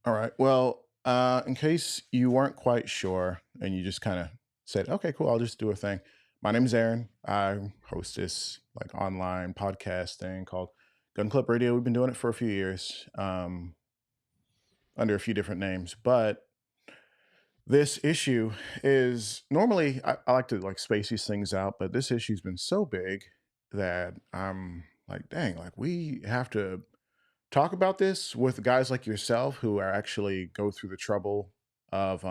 All right. Well, in case you weren't quite sure and you just kind of said, "Okay, cool, I'll just do a thing." My name is Aaron. I host this like online podcast thing called Gun Club Radio. We've been doing it for a few years, under a few different names. But this issue is normally I like to like space these things out, but this issue's been so big that I'm like, dang, like we have to talk about this with guys like yourself who are actually go through the trouble of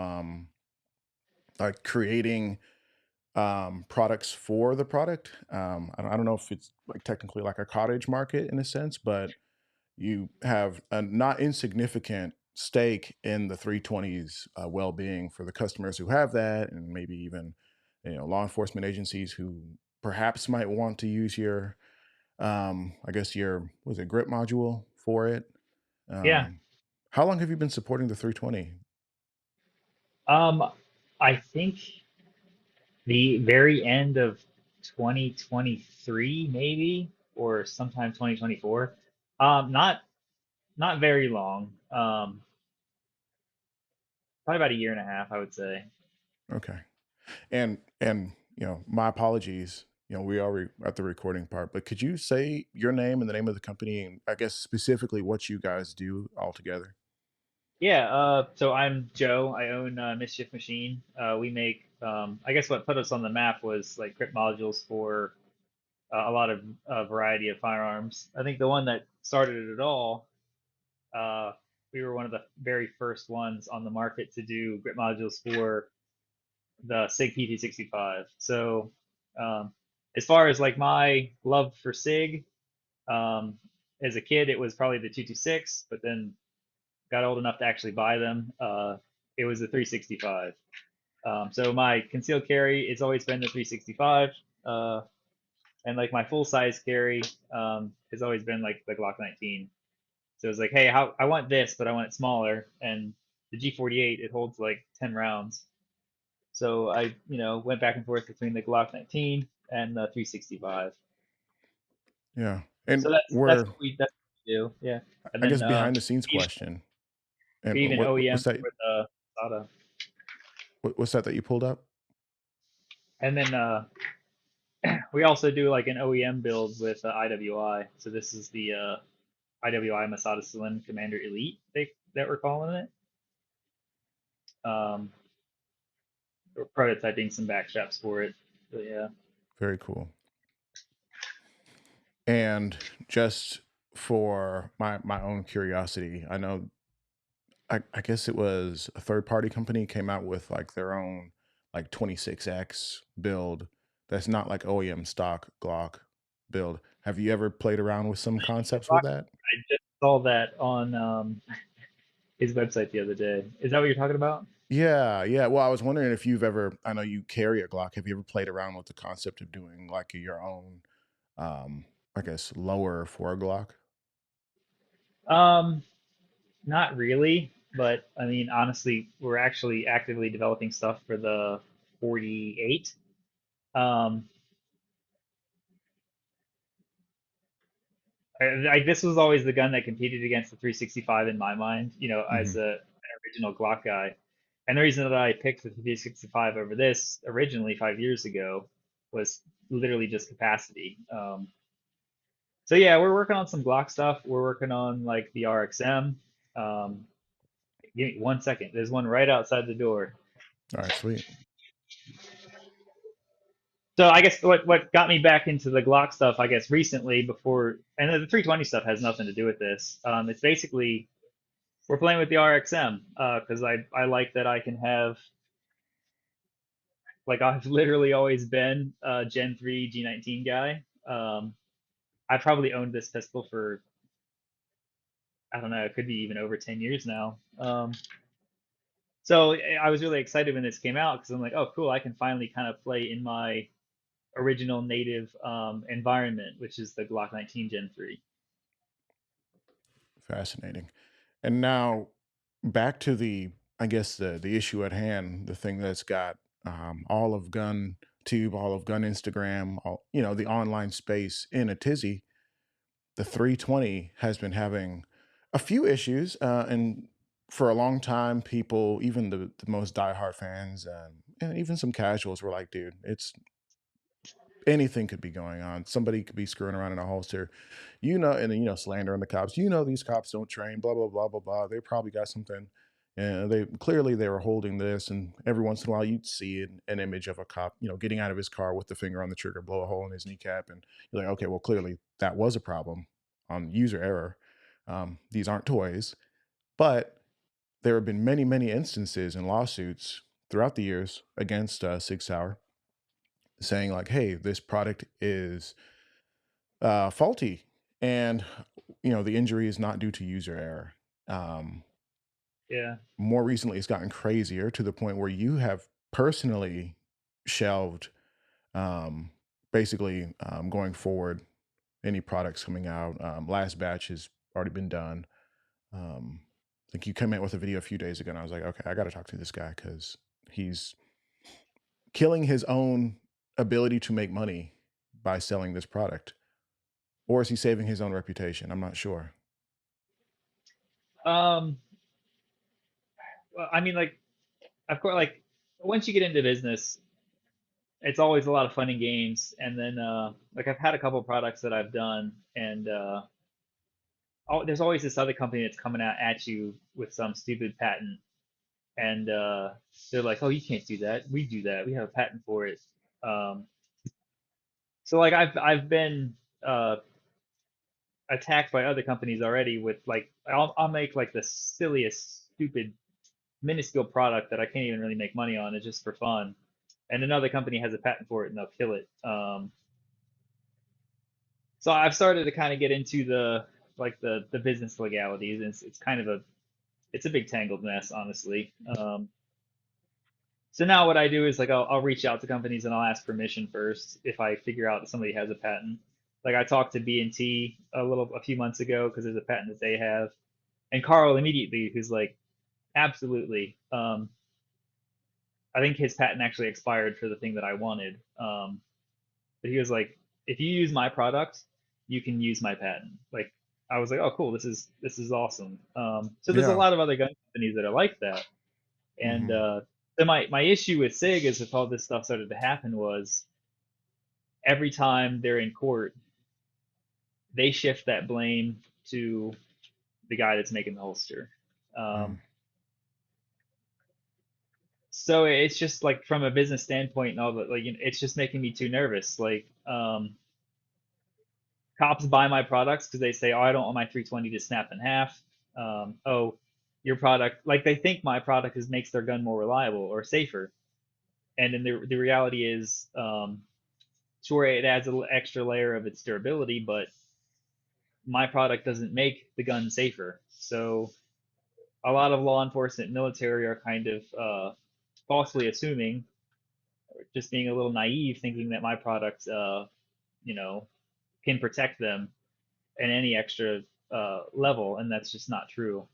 like creating products for the product. I don't know if it's like technically like a cottage market in a sense, but you have a not insignificant stake in the 320's well-being for the customers who have that, and maybe even law enforcement agencies who perhaps might want to use your I guess your was it grip module for it. Yeah. um, how long have you been supporting the 320? Um, I think the very end of 2023, maybe, or sometime 2024. Not very long. Probably about a year and a half, I would say. Okay. And my apologies. We are at the recording part, but could you say your name and the name of the company, and I guess specifically what you guys do altogether? Yeah. So I'm Joe. I own Mischief Machine. We make. I guess what put us on the map was like grip modules for a lot of variety of firearms. I think the one that started it all. Uh, we were one of the very first ones on the market to do grip modules for the SIG P365. So, um, as far as like my love for SIG, um, as a kid, it was probably the 226, but then got old enough to actually buy them. It was the 365. So my concealed carry has always been the 365, and like my full size carry has always been like the Glock 19. So it's like, hey, how I want this, but I want it smaller, and the G48 it holds like 10 rounds. So I, went back and forth between the Glock 19 and the 365. Yeah. So And that's what we do. Yeah. And I then guess behind the scenes we question. And we even what's OEM that? for the SATA. What's that you pulled up? And then we also do like an OEM build with IWI. So this is the IWI Masada Slim Commander Elite that we're calling it. Um, we're prototyping some back straps for it. So yeah. Very cool. And just for my own curiosity, I know I guess it was a third party company came out with like their own like 26X build that's not like OEM stock Glock build. Have you ever played around with some concepts with that? I just saw that on his website the other day. Is that what you're talking about? Yeah, yeah. Well, I was wondering if you've ever, I know you carry a Glock. Have you ever played around with the concept of doing like your own, um, I guess, lower for a Glock? Um, Not really, but I mean, honestly, we're actually actively developing stuff for the 48. Um, this was always the gun that competed against the 365 in my mind, Hmm. as an original Glock guy. And the reason that I picked the 365 over this originally 5 years ago was literally just capacity. So yeah, we're working on some Glock stuff. We're working on like the RXM. Um, Give me 1 second. There's one right outside the door. All right, sweet. So I guess what got me back into the Glock stuff, I guess recently before, and the 320 stuff has nothing to do with this. It's basically we're playing with the RXM because I like that I can have like I've literally always been a Gen 3 G19 guy. I probably owned this pistol for I don't know, it could be even over 10 years now. So I was really excited when this came out because I'm like, oh, cool, I can finally kind of play in my original native environment, which is the Glock 19 Gen 3. Fascinating. And now back to I guess the issue at hand, the thing that's got all of gun tube, all of gun Instagram, all the online space in a tizzy. The 320 has been having a few issues, and for a long time, people, even the most diehard fans, and even some casuals, were like, "Dude, it's anything could be going on. Somebody could be screwing around in a holster, and then slandering the cops. These cops don't train. Blah blah blah blah blah. They probably got something, and they were holding this. And every once in a while, you'd see an image of a cop, getting out of his car with the finger on the trigger, blow a hole in his kneecap, and you're like, okay, well, clearly that was a problem on user error. These aren't toys, but there have been many many instances and lawsuits throughout the years against Sig Sauer saying like, hey, this product is faulty, and the injury is not due to user error. Um, Yeah. More recently, it's gotten crazier to the point where you have personally shelved, um, basically, going forward, any products coming out. Last batch has already been done. I think you came out with a video a few days ago, and I was like, okay, I got to talk to this guy because he's killing his own ability to make money by selling this product. Or is he saving his own reputation? I'm not sure. Um, well, I mean, like, of course, like once you get into business, it's always a lot of fun and games. And then, like, I've had a couple products that I've done, and there's always this other company that's coming out at you with some stupid patent, and they're like, "Oh, you can't do that. We do that. We have a patent for it." Um, so like, I've been attacked by other companies already with like, I'll make like the silliest, stupid, minuscule product that I can't even really make money on. It's just for fun, and another company has a patent for it and they'll kill it. So I've started to kind of get into the business legalities, and it's kind of a big tangled mess, honestly. So now what I do is like I'll reach out to companies and I'll ask permission first if I figure out that somebody has a patent. Like I talked to B&T a few months ago because there's a patent that they have, and Carl immediately, who's like, absolutely. I think his patent actually expired for the thing that I wanted. But he was like, if you use my product, you can use my patent. Like I was like, oh cool, this is awesome. So there's a Yeah. lot of other gun companies that are like that, and Hmm. so my issue with SIG is if all this stuff started to happen was every time they're in court, they shift that blame to the guy that's making the holster. Mm. Um, so it's just like from a business standpoint and all that, like it's just making me too nervous. Like cops buy my products because they say, oh, I don't want my 320 to snap in half. Oh, your product, like they think my product makes their gun more reliable or safer. And then the reality is, sure, it adds an extra layer of its durability, but my product doesn't make the gun safer. So a lot of law enforcement, military are kind of falsely assuming, just being a little naive, thinking that my product, you know, can protect them at any extra level, and that's just not true.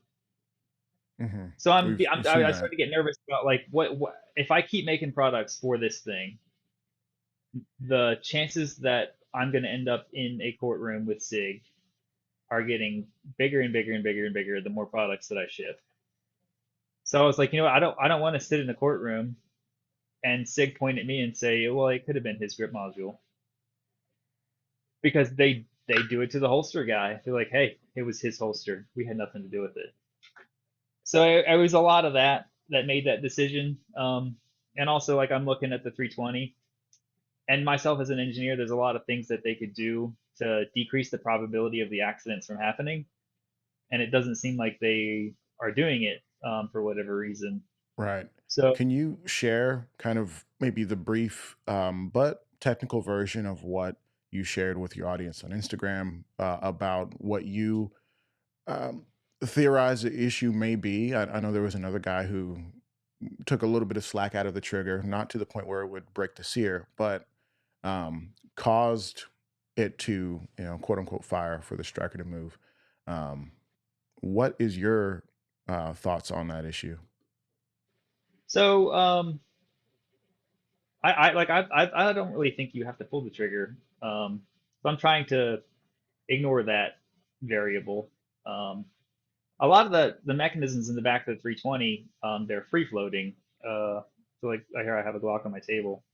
Hmm. So We've seen I that. started to get nervous about like what if I keep making products for this thing, the chances that I'm going to end up in a courtroom with SIG are getting bigger and bigger and bigger and bigger the more products that I ship. So I was like, I don't want to sit in a courtroom and SIG point at me and say, well, it could have been his grip module because they do it to the holster guy. They're like, hey, it was his holster. We had nothing to do with it. So it was a lot of that made that decision. And also, like I'm looking at the 320, and myself as an engineer, there's a lot of things that they could do to decrease the probability of the accidents from happening, and it doesn't seem like they are doing it for whatever reason. Right. So Can you share kind of maybe the brief, but technical version of what you shared with your audience on Instagram about what you um, theorize the issue may be? I know there was another guy who took a little bit of slack out of the trigger, not to the point where it would break the sear, but caused it to, quote unquote, fire for the striker to move. Um, what is your thoughts on that issue? so I like I don't really think you have to pull the trigger. So I'm trying to ignore that variable. Um, a lot of the mechanisms in the back of the 320, they're free floating. So like here I have a Glock on my table.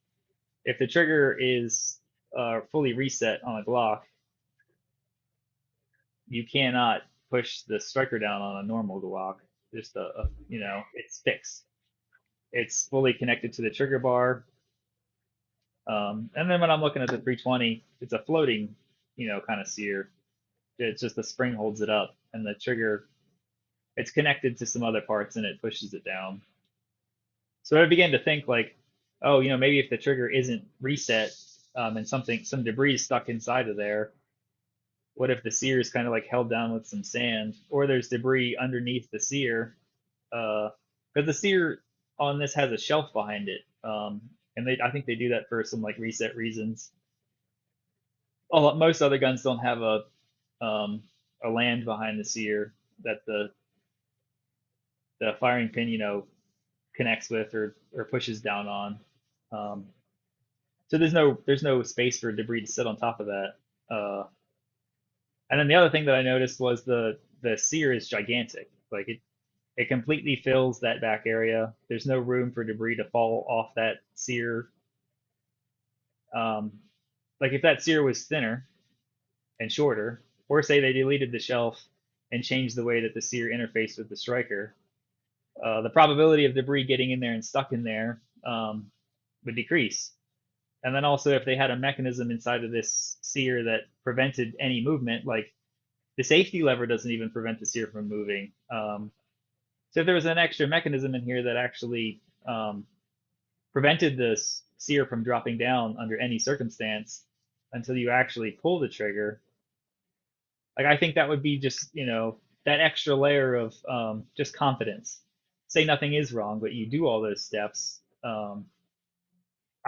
If the trigger is fully reset on a Glock, you cannot push the striker down on a normal Glock. Just it's fixed. It's fully connected to the trigger bar. And then when I'm looking at the 320, it's a floating, kind of sear. It's just the spring holds it up, and the trigger, it's connected to some other parts, and it pushes it down. So I began to think like, oh, maybe if the trigger isn't reset, and some debris is stuck inside of there, what if the sear is kind of like held down with some sand, or there's debris underneath the sear? Because the sear on this has a shelf behind it, and I think they do that for some like reset reasons. Most other guns don't have um, a land behind the sear that the firing pin, connects with or pushes down on. Um, so there's no space for debris to sit on top of that. And then the other thing that I noticed was the sear is gigantic. Like it completely fills that back area. There's no room for debris to fall off that sear. Um, like if that sear was thinner and shorter, or say they deleted the shelf and changed the way that the sear interfaced with the striker, the probability of debris getting in there and stuck in there would decrease. And then also, if they had a mechanism inside of this sear that prevented any movement, like the safety lever doesn't even prevent the sear from moving. So if there was an extra mechanism in here that actually prevented the sear from dropping down under any circumstance until you actually pull the trigger, like I think that would be just that extra layer of just confidence. Say nothing is wrong, but you do all those steps.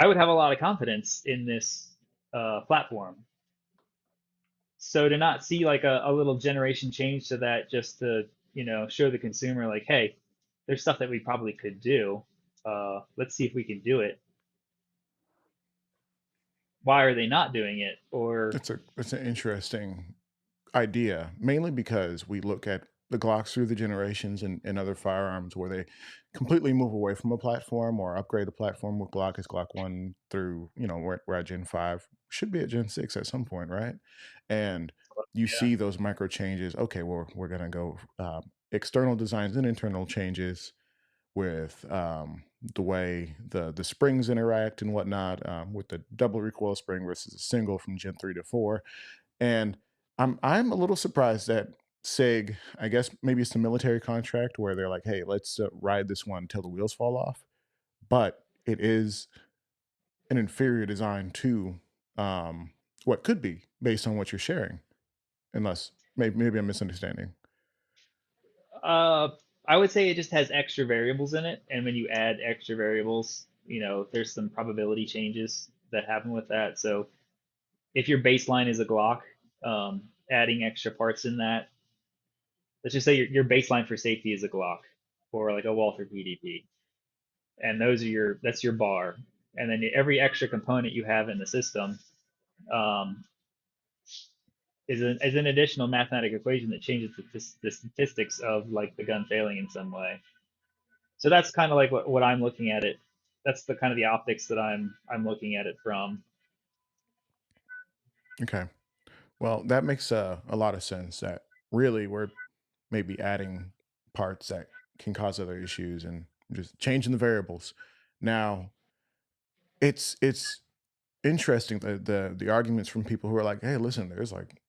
I would have a lot of confidence in this platform. So to not see like a little generation change to that, just to show the consumer like, hey, there's stuff that we probably could do. Let's see if we can do it. Why are they not doing it? Or It's an interesting idea, mainly because we look at the Glocks through the generations and other firearms where they completely move away from a platform or upgrade the platform with Glock. Is Glock 1 through, we're at Gen 5, should be at Gen 6 at some point, right? And you yeah, see those micro changes. Okay, well, we're going to go external designs and internal changes with the way the springs interact and whatnot, with the double recoil spring versus a single from Gen 3 to 4. And I'm a little surprised that SIG, I guess maybe it's a military contract where they're like, "Hey, let's ride this one until the wheels fall off." But it is an inferior design to what could be based on what you're sharing, unless maybe I'm misunderstanding. uh, I would say it just has extra variables in it, and when you add extra variables, there's some probability changes that happen with that. So if your baseline is a Glock, adding extra parts in that, let's just say your baseline for safety is a Glock or like a Walther PDP, and that's your bar, and then every extra component you have in the system um, is an additional mathematical equation that changes the statistics of like the gun failing in some way. So that's kind of like what I'm looking at it. That's the kind of the optics that I'm looking at it from. Okay, well, that makes a lot of sense. That really we're maybe adding parts that can cause other issues and just changing the variables. Now, it's interesting the arguments from people who are like, hey, listen, there's like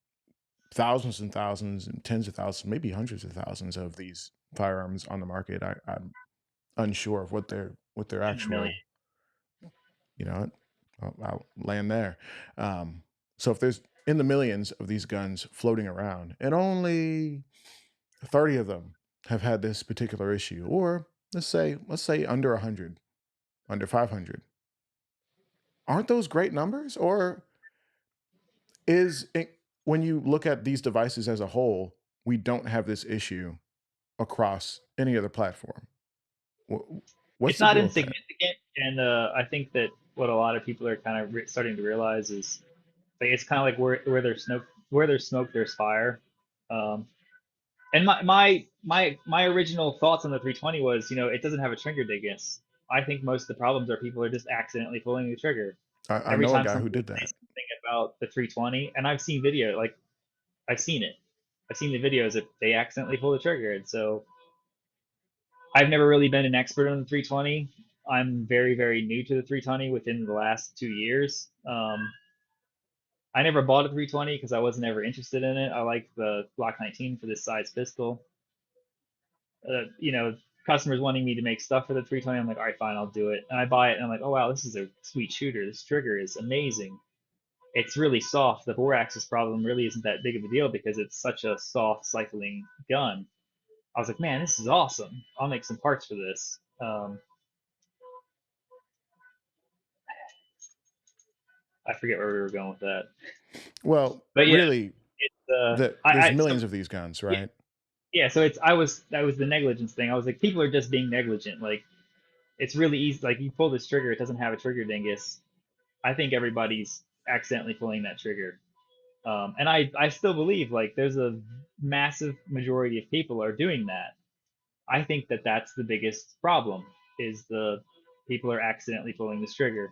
thousands and thousands and tens of thousands, maybe hundreds of thousands of these firearms on the market. I'm unsure of what their In the million. actual, you know, I'll land there. Um, so if there's in the millions of these guns floating around, and only 30 of them have had this particular issue, or let's say under 100, under 500, aren't those great numbers? Or is it, when you look at these devices as a whole, we don't have this issue across any other platform? Wh- What's It's the not deal with that? insignificant, and I think that what a lot of people are kind of starting to realize is like it's kind of like where there's smoke, there's fire. Um, And my original thoughts on the 320 was, it doesn't have a trigger dingus. I think most of the problems are people are just accidentally pulling the trigger. I Every know a time guy who somebody did that. says something about the 320, and I've seen video, like I've seen it. I've seen the videos that they accidentally pull the trigger, and so I've never really been an expert on the 320. I'm very, very new to the 320 within the last 2 years. I never bought a 320 because I wasn't ever interested in it. I like the Glock 19 for this size pistol. You know, customers wanting me to make stuff for the 320. I'm like, all right, fine, I'll do it. And I buy it, and I'm like, oh wow, this is a sweet shooter. This trigger is amazing. It's really soft. The bore axis problem really isn't that big of a deal because it's such a soft cycling gun. I was like, man, this is awesome. I'll make some parts for this. I forget where we were going with that, Well, but yeah, really, it's there's I so millions of these guns, yeah, right? yeah. So it's I was that was the negligence thing. I was like, people are just being negligent. Like it's really easy. Like you pull this trigger, it doesn't have a trigger dingus. I think everybody's accidentally pulling that trigger. And I still believe like there's a massive majority of people are doing that. I think that that's the biggest problem is the people are accidentally pulling this trigger.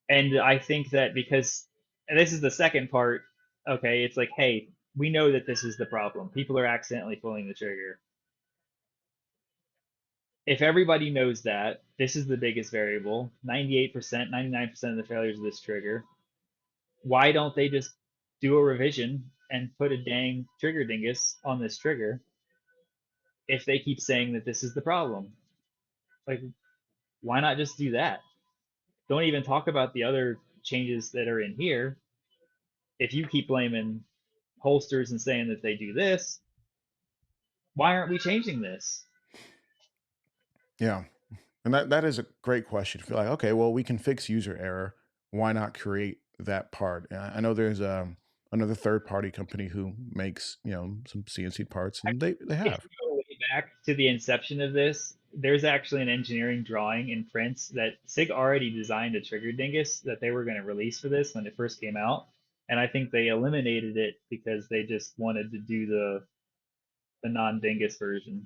And I think that because and this is the second part, okay, it's like, hey, we know that this is the problem. People are accidentally pulling the trigger. If everybody knows that, this is the biggest variable, 98%, 99% of the failures of this trigger, why don't they just do a revision and put a dang trigger dingus on this trigger if they keep saying that this is the problem? Like, why not just do that? Don't even talk about the other changes that are in here. If you keep blaming holsters and saying that they do this, why aren't we changing this? Yeah. And that is a great question. Feel like, okay, well, we can fix user error. Why not create that part? And I know there's another third party company who makes some CNC parts, and they If have. you go way back to the inception of this, there's actually an engineering drawing in prints that SIG already designed a trigger dingus that they were going to release for this when it first came out. And I think they eliminated it because they just wanted to do the non-dingus version.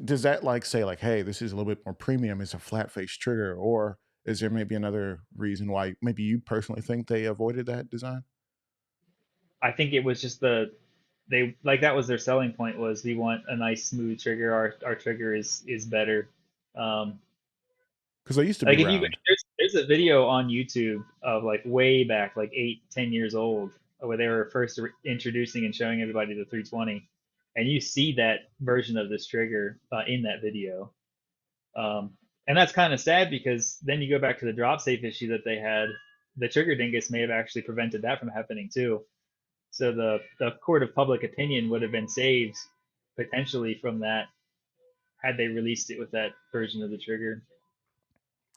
Does that like say like, hey, this is a little bit more premium? It's a flat face trigger, or is there maybe another reason why maybe you personally think they avoided that design? I think it was just they like that was their selling point was we want a nice smooth trigger. Our trigger is better. Um, Because they used to be like if you round. there's a video on YouTube of like way back, like 8, 10 years old, where they were first introducing and showing everybody the 320, and you see that version of this trigger in that video. Um, and that's kind of sad because then you go back to the drop safe issue that they had. The trigger dingus may have actually prevented that from happening too. So the court of public opinion would have been saved potentially from that had they released it with that version of the trigger.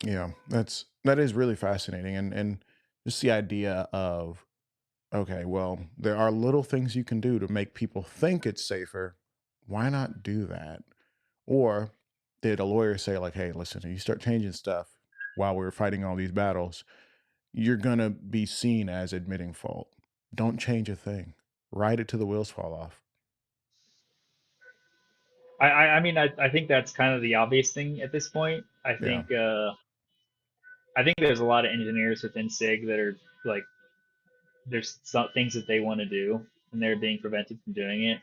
Yeah, that is really fascinating, and just the idea of, okay, well, there are little things you can do to make people think it's safer. Why not do that? Or did a lawyer say like, hey, listen, if you start changing stuff while we're fighting all these battles, you're gonna be seen as admitting fault. Don't change a thing. Ride it till the wheels fall off. I mean I think that's kind of the obvious thing at this point. Yeah. I think there's a lot of engineers within SIG that are like there's some things that they want to do and they're being prevented from doing it.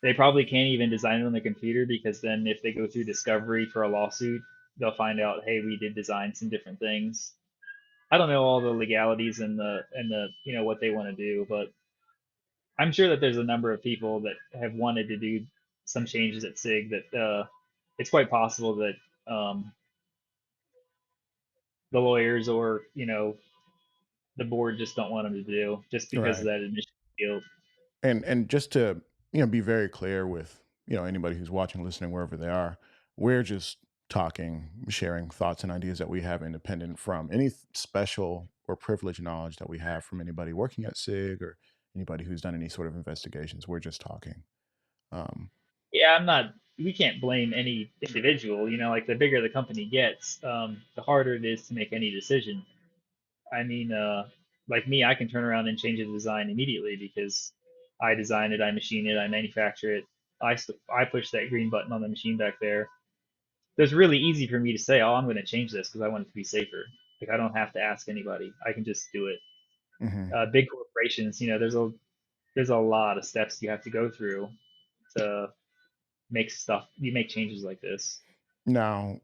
They probably can't even design it on the computer because then if they go through discovery for a lawsuit, they'll find out, hey, we did design some different things. I don't know all the legalities and the what they want to do, but I'm sure that there's a number of people that have wanted to do some changes at SIG that it's quite possible that the lawyers or the board just don't want them to do just because of Right. that admission guilt. And just to, be very clear with, anybody who's watching, listening, wherever they are, we're just talking, sharing thoughts and ideas that we have independent from any special or privileged knowledge that we have from anybody working at SIG or anybody who's done any sort of investigations. We're just talking. Um, Yeah, I'm not. We can't blame any individual. Like the bigger the company gets, the harder it is to make any decision. I mean, like me, I can turn around and change the design immediately because I design it, I machine it, I manufacture it. I push that green button on the machine back there. So it's really easy for me to say, oh, I'm going to change this because I want it to be safer. Like I don't have to ask anybody. I can just do it. Hmm. Big corporations, there's a lot of steps you have to go through to you make changes like this. Now,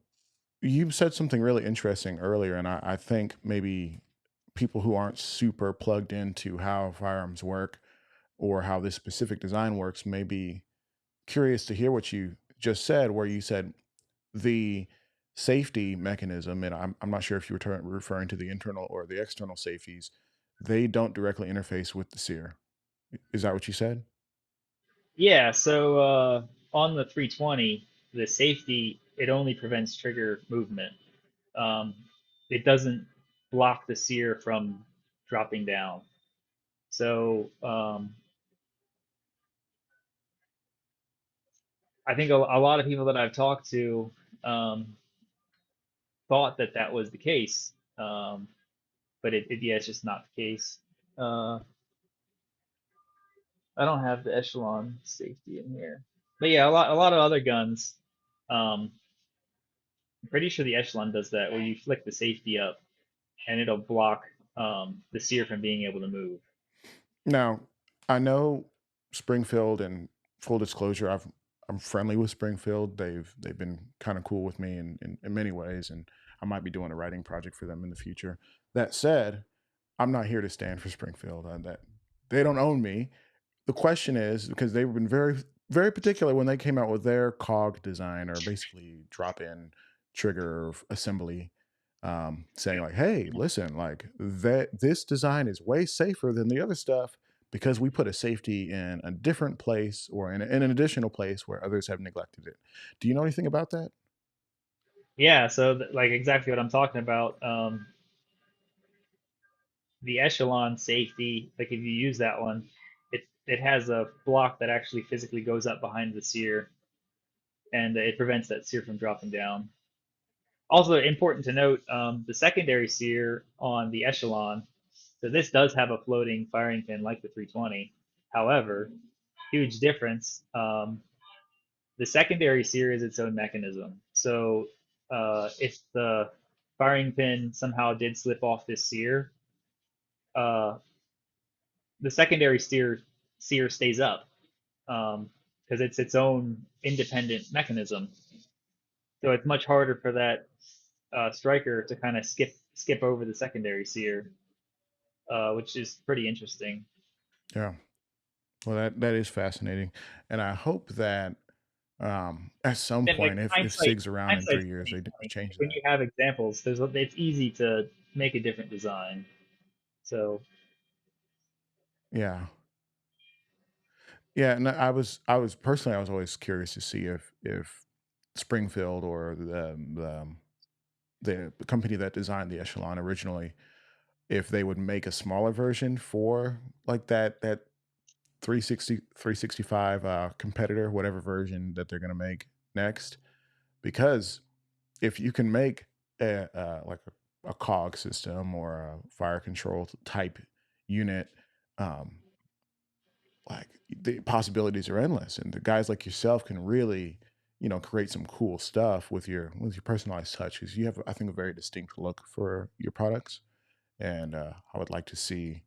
you said something really interesting earlier, and I think maybe people who aren't super plugged into how firearms work or how this specific design works may be curious to hear what you just said, where you said the safety mechanism, and I'm not sure if you were referring to the internal or the external safeties, they don't directly interface with the sear. Is that what you said? Yeah, so on the 320, the safety, it only prevents trigger movement. Um, it doesn't block the sear from dropping down. So I think a lot of people that I've talked to um, thought that that was the case, but yeah, it's just not the case. Uh, I don't have the echelon safety in here, but yeah, a lot of other guns. Um, I'm pretty sure the echelon does that, where you flick the safety up and it'll block the sear from being able to move. Now, I know Springfield, and full disclosure, I'm friendly with Springfield. They've been kind of cool with me in many ways, and I might be doing a writing project for them in the future. That said, I'm not here to stand for Springfield. That they don't own me. The question is because they've been very particular when they came out with their cog design, or basically drop in trigger assembly, saying like, hey, listen, like that this design is way safer than the other stuff because we put a safety in a different place, or in an additional place where others have neglected it. Do you know anything about that? Yeah, so like exactly what I'm talking about. The echelon safety, like if you use that one, it has a block that actually physically goes up behind the sear, and it prevents that sear from dropping down. Also important to note, the secondary sear on the echelon. So this does have a floating firing pin like the 320. However, huge difference. The secondary sear is its own mechanism. So if the firing pin somehow did slip off this sear, uh, the secondary sear stays up because it's its own independent mechanism. So it's much harder for that striker to kind of skip over the secondary sear, which is pretty interesting. Yeah. Well, that is fascinating, and I hope that at some And like point, if hindsight, SIG's around in hindsight's 3 years, they 2020. Like change when that. you have examples, it's easy to make a different design. So Yeah. Yeah, and I was personally I was always curious to see if Springfield or the company that designed the Echelon originally, if they would make a smaller version for like that 365 competitor, whatever version that they're gonna make next. Because if you can make like a cog system or a fire control type unit, um, like the possibilities are endless, and the guys like yourself can really create some cool stuff with your personalized touch, because you have, I think, a very distinct look for your products. And I would like to see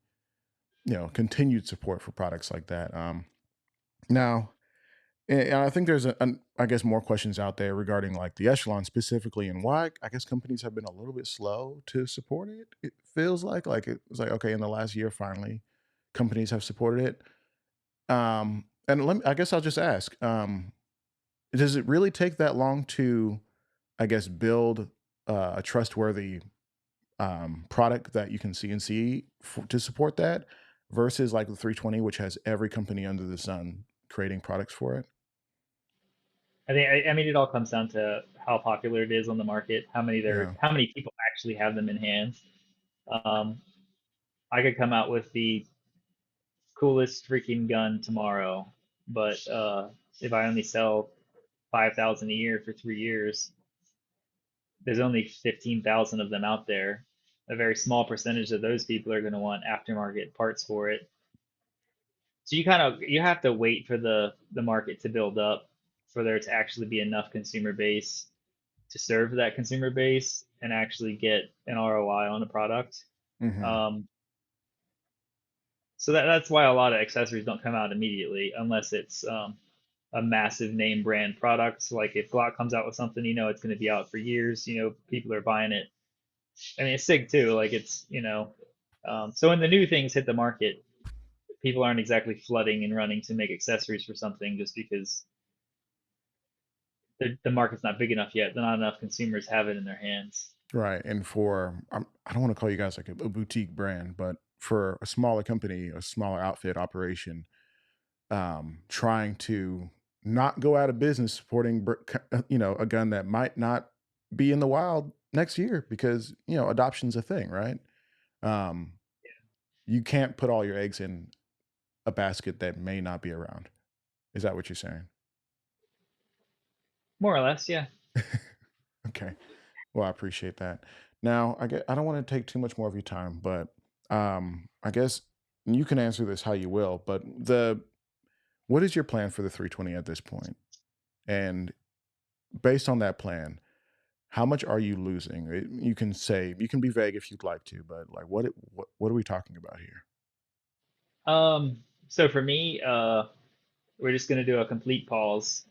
continued support for products like that. Now, and I think there's I guess more questions out there regarding like the echelon specifically, and why I guess companies have been a little bit slow to support it. It feels like it was like, okay, in the last year finally companies have supported it. And I guess I'll just ask, does it really take that long to, I guess, build a trustworthy product that you can see to support that, versus like the 320, which has every company under the sun creating products for it? I mean, it all comes down to how popular it is on the market, Yeah. how many people actually have them in hand. Um, I could come out with the coolest freaking gun tomorrow, but if I only sell 5,000 a year for 3 years, there's only 15,000 of them out there. a very small percentage of those people are going to want aftermarket parts for it. So you have to wait for the market to build up for there to actually be enough consumer base to serve that consumer base and actually get an ROI on the product. Hmm. Um, so that's why a lot of accessories don't come out immediately unless it's a massive name brand product. So like if Flaw comes out with something, it's going to be out for years. People are buying it. I mean, it's SIG too. Like so when the new things hit the market, people aren't exactly flooding and running to make accessories for something just because the market's not big enough yet. Not enough consumers have it in their hands. Right. And I don't want to call you guys like a boutique brand, but for a smaller company, a smaller outfit operation, trying to not go out of business supporting, a gun that might not be in the wild next year because, adoption's a thing, right? Um, you can't put all your eggs in a basket that may not be around. Is that what you're saying? More or less, yeah. Okay. Well, I appreciate that. Now, I don't want to take too much more of your time, but I guess you can answer this how you will. But what is your plan for the 320 at this point? And based on that plan, how much are you losing? You can be vague if you'd like to, but like what are we talking about here? So for me, we're just gonna do a complete pause.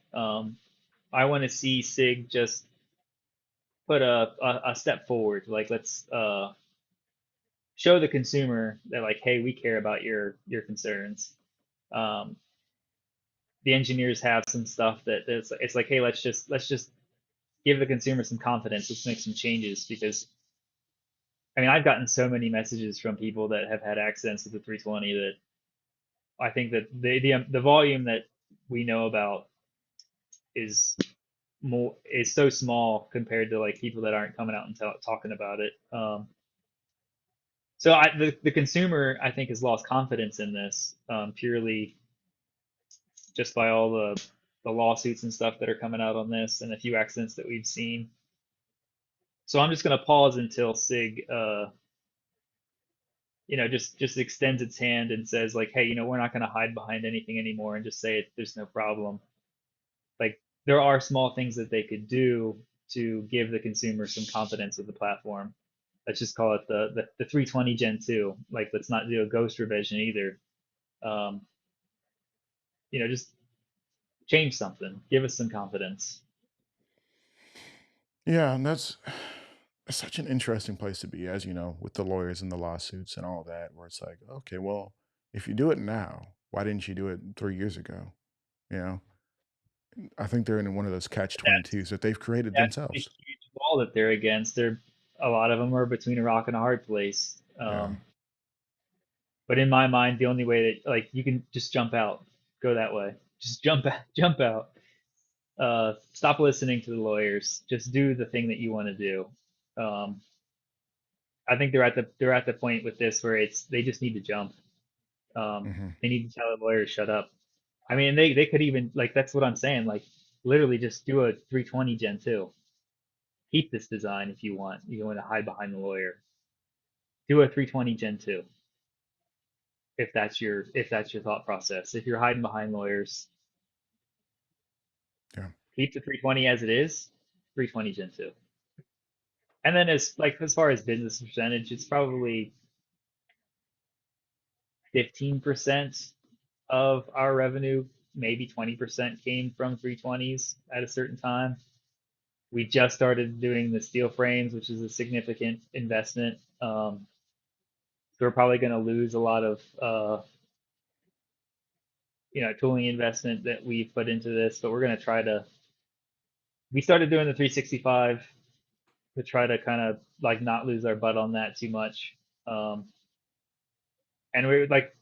I want to see SIG just put a step forward. Like let's show the consumer that like, hey, we care about your concerns. Um, the engineers have some stuff that it's like, hey, let's just give the consumer some confidence. Let's make some changes because I mean I've gotten so many messages from people that have had accidents with the 320 that I think that the volume that we know about is is so small compared to like people that aren't coming out and talking about it. So the consumer I think has lost confidence in this purely just by all the lawsuits and stuff that are coming out on this and a few accidents that we've seen. So I'm just gonna pause until SIG just extends its hand and says like, hey, we're not gonna hide behind anything anymore and just say there's no problem. Like there are small things that they could do to give the consumer some confidence with the platform. Let's just call it the 320 Gen 2. Like let's not do a ghost revision either. Um, just change something. Give us some confidence. Yeah, and that's such an interesting place to be, as you know, with the lawyers and the lawsuits and all that, where it's like, okay, well, if you do it now, why didn't you do it 3 years ago? You know, I think they're in one of those catch That's 22s that they've created that's the themselves. huge wall that they're against. A lot of them are between a rock and a hard place. Yeah. But in my mind, the only way that like you can just jump out, go that way, just jump out, jump out. Stop listening to the lawyers. Just do the thing that you want to do. Um, I think they're at the point with this where they just need to jump. Hmm. They need to tell the lawyers shut up. I mean, they could even like that's what I'm saying. Like literally just do a 320 Gen 2. Keep this design if you want. You want to hide behind the lawyer. Do a 320 Gen 2 if that's your thought process. If you're hiding behind lawyers, Yeah. keep the 320 as it is. 320 Gen 2. And then as far as business percentage, it's probably 15% of our revenue, maybe 20% came from 320s at a certain time. We just started doing the steel frames, which is a significant investment. So we're probably going to lose a lot of tooling investment that we put into this, but we're going to try to. We started doing the 365 to try to kind of like not lose our butt on that too much. Um, and we like,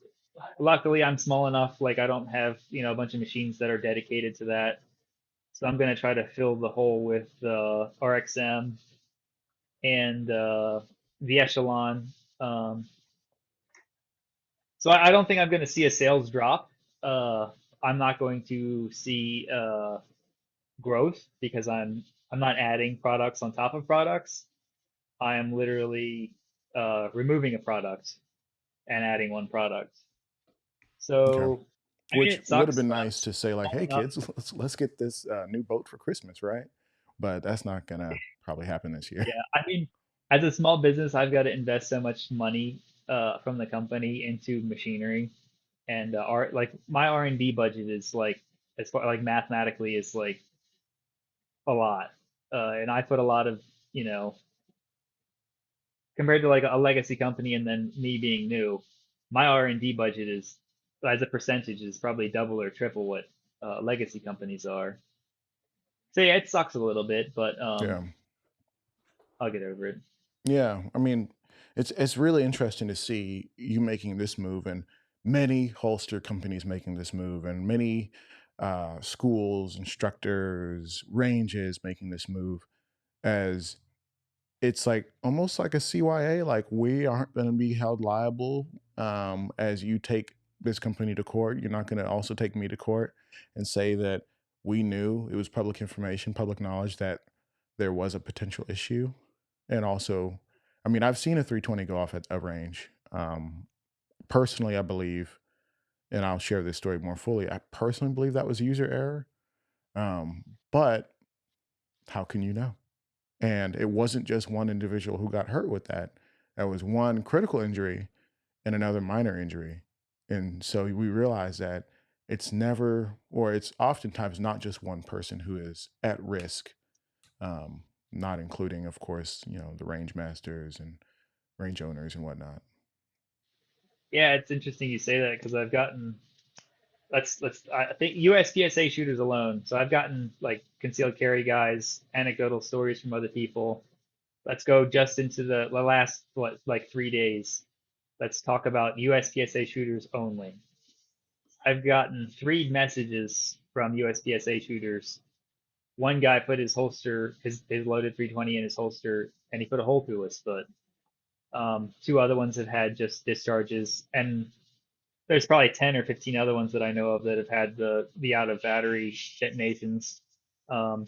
luckily, I'm small enough. Like I don't have a bunch of machines that are dedicated to that. So I'm going to try to fill the hole with the RXM and the Echelon. Um, so I don't think I'm going to see a sales drop. I'm not going to see growth because I'm not adding products on top of products. I am literally removing a product and adding one product. Okay. So I mean, Which it would have sucks, been but I'm nice to say like, small "Hey enough. kids, let's get this new boat for Christmas, right?" But that's not gonna probably happen this year. Yeah, I mean, as a small business, I've got to invest so much money from the company into machinery and art. Like my R&D budget is like, as far like mathematically, is like a lot, and I put a lot of, you know, compared to like a legacy company and then me being new, my R&D budget is as a percentage is probably double or triple what legacy companies are. So yeah, it sucks a little bit, but Yeah. I'll get over it. Yeah, I mean, it's really interesting to see you making this move, and many holster companies making this move, and many schools, instructors, ranges making this move. As it's like almost like a CYA, like we aren't going to be held liable as you take this company to court. You're not going to also take me to court and say that we knew it was public information, public knowledge that there was a potential issue. And also, I mean, I've seen a 320 go off at a range. Personally, I believe, and I'll share this story more fully. I personally believe that was user error. But how can you know? And it wasn't just one individual who got hurt with that. That was one critical injury and another minor injury. And so we realized that it's never, or it's oftentimes not just one person who is at risk, not including, of course, the range masters and range owners and whatnot. Yeah, it's interesting you say that because I've gotten let's I think USPSA shooters alone. So I've gotten like concealed carry guys, anecdotal stories from other people. Let's go just into the last what like 3 days. Let's talk about USPSA shooters only. I've gotten three messages from USPSA shooters. One guy put his holster, his loaded 320 in his holster, and he put a hole through his foot. Two other ones have had just discharges, and there's probably 10 or 15 other ones that I know of that have had the out of battery detonations. Um,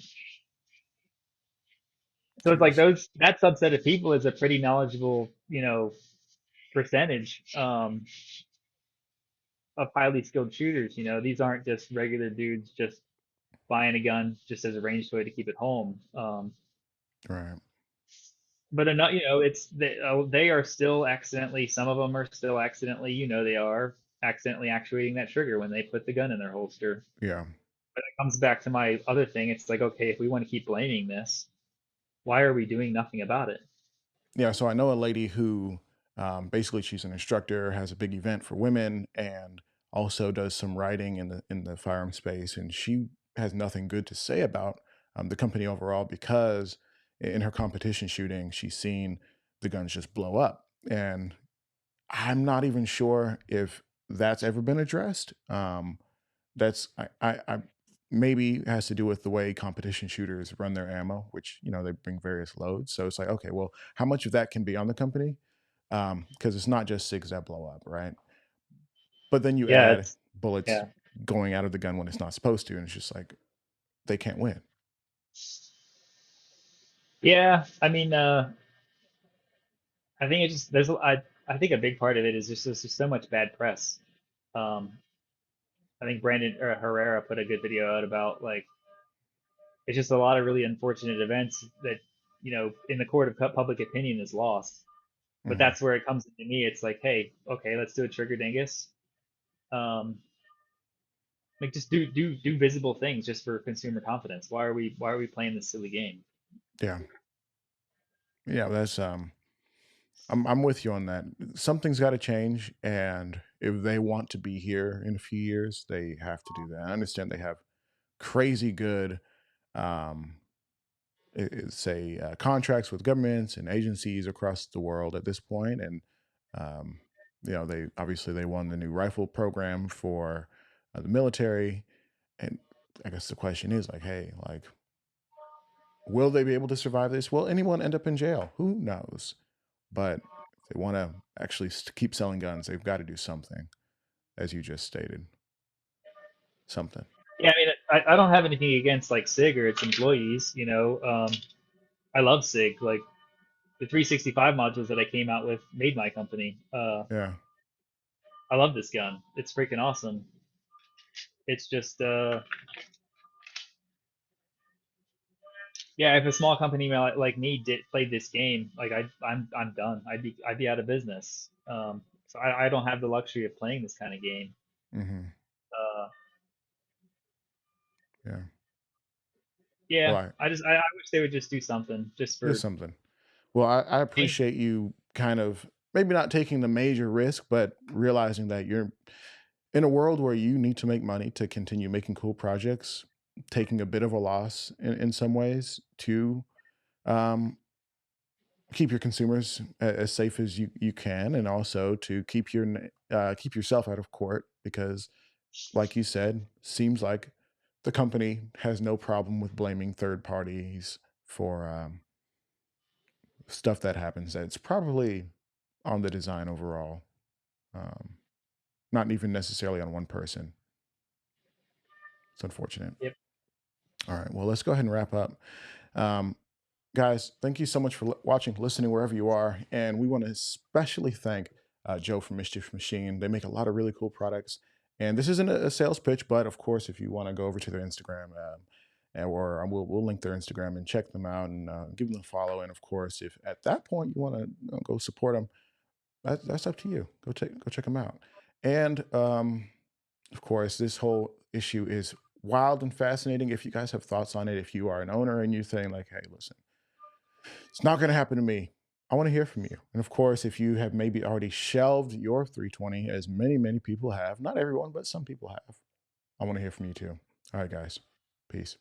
so it's like Jeez. those that subset of people is a pretty knowledgeable, percentage of highly skilled shooters. These aren't just regular dudes just buying a gun just as a range toy to keep at home. Right. But enough, they are still accidentally. Some of them are still accidentally. They are accidentally actuating that trigger when they put the gun in their holster. Yeah. But it comes back to my other thing. It's like, okay, if we want to keep blaming this, why are we doing nothing about it? Yeah, so I know a lady who basically she's an instructor, has a big event for women, and also does some writing in the firearm space. And she has nothing good to say about the company overall because in her competition shooting, she's seen the guns just blow up. And I'm not even sure if that's ever been addressed. That's I maybe has to do with the way competition shooters run their ammo, which they bring various loads. So it's like, okay, well, how much of that can be on the company? Because it's not just SIGs that blow up, right? But then you Yeah, add it's bullets yeah, going out of the gun when it's not supposed to, and it's just like they can't win. yeah. I mean, I think it just I think a big part of it is just there's just so much bad press. Um, I think Brandon or Herrera put a good video out about like it's just a lot of really unfortunate events that in the court of public opinion is lost. But Mhm. that's where it comes into me. It's like, hey, okay, let's do a trigger dingus. Um, like just do visible things just for consumer confidence. Why are we playing this silly game? Yeah, yeah, that's I'm with you on that. Something's got to change, and if they want to be here in a few years, they have to do that. I understand they have crazy good um say contracts with governments and agencies across the world at this point, and um, they obviously they won the new rifle program for the military, and I guess the question is like, hey, like, will they be able to survive this? Will anyone end up in jail? Who knows? But if they want to actually keep selling guns, they've got to do something, as you just stated, something. Yeah, I mean, I don't have anything against like SIG or its employees. I love SIG. Like the 365 modules that I came out with made my company. Yeah. I love this gun. It's freaking awesome. It's just yeah, if a small company like me did played this game, like I'm done. I'd be out of business. So I don't have the luxury of playing this kind of game. Hmm. Uh, Yeah. Well, yeah, I I wish they would just do something just Just for something. Well, I hey, appreciate you kind of maybe not taking the major risk, but realizing that you're in a world where you need to make money to continue making cool projects, taking a bit of a loss in some ways to um, keep your consumers as safe as you can, and also to keep keep yourself out of court because, like you said, seems like the company has no problem with blaming third parties for stuff that happens. That's probably on the design overall, um, not even necessarily on one person. It's unfortunate. yep, All right, well, let's go ahead and wrap up. Um, Guys, thank you so much for watching, listening wherever you are. And we want to especially thank Joe from Mischief Machine. They make a lot of really cool products. And this isn't a sales pitch, but of course, if you want to go over to their Instagram, or we'll link their Instagram and check them out and give them a follow. And of course, if at that point you want to go support them, that's up to you. Go check them out. And of course, this whole issue is wild and fascinating. If you guys have thoughts on it, if you are an owner and you're saying like, "Hey, listen, it's not going to happen to me," I want to hear from you. And of course, if you have maybe already shelved your 320, as many people have, not everyone, but some people have, I want to hear from you too. All right, guys, peace.